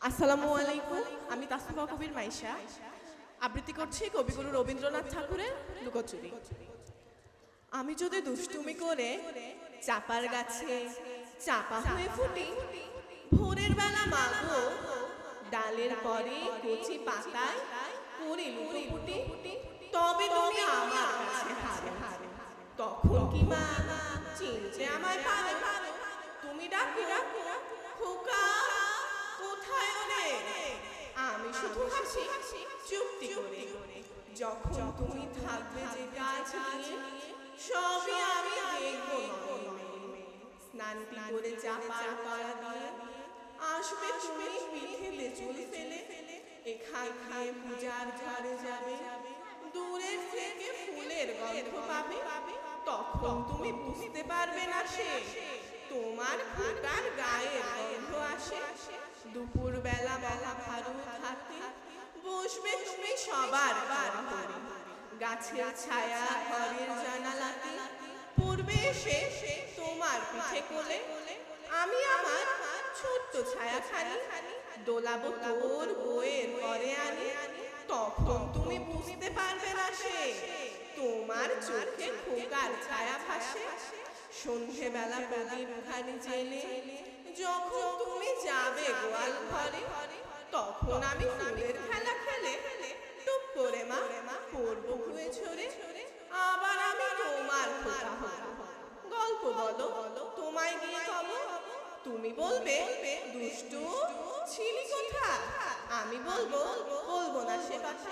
আসসালামু আলাইকুম। আমি তাসফা কবির মাইশা আবৃত্তি করছি কবিগুরু রবীন্দ্রনাথ ঠাকুরের লুকোচুরি। আমি যদি দুষ্টুমি করে চাপার গাছে চাপা হয়ে ফুটি, ভোরের বেলা মাগো ডালের পরে কচি পাতায় করি লুটোপুটি, তবে তুমি আমার কাছে হারো। তখন কি মা চিনতে আমায় পারো? তুমি ডাকো খোকা, কোথায় ওরে? আমি শুধু হাসি চুপটি করে। যখন তুমি থাকবে যে কাজ নিয়ে, সবই আমি দেখবো স্নানটি করে চাপার পাড়া দিয়ে আসবে তুমি পিঠেতে চুল ফেলে, এখান খায় পূজার ঘরে যাবে, দূরের থেকে ফুলের গন্ধ পাবে। তখন তুমি বুঝতে পারবে না সে তোমার খোকার গায়ে গন্ধ আসে। দুপুর বেলা ভারত হাতে বসবে তুমি সবার ঘরে, গাছের ছায়া ঘরের জানালাতে পড়বে এসে তোমার পিঠে কোলে। আমি আমার ছোট্ট ছায়াখানি দোলাবো তোর বইয়ের ঘরে আনি। তখন তুমি বুঝতে পারবে না সে তোমার চোখে খোকার ছায়া ভাসে। সন্ধেবেলা প্রদীপ খানি জেলে যখন তুমি যাবে গোয়াল ঘরে, তখন আমি ফুলের খেলা খেলে টুপ করে মা পড়বো ভুয়ে ছড়ে। আবার আমি তোমার খোকা হব, গল্প বলো তোমায় গিয়ে কব। তুমি বলবে দুষ্টু ছিলি কোথা, আমি বলবো না সে কথা।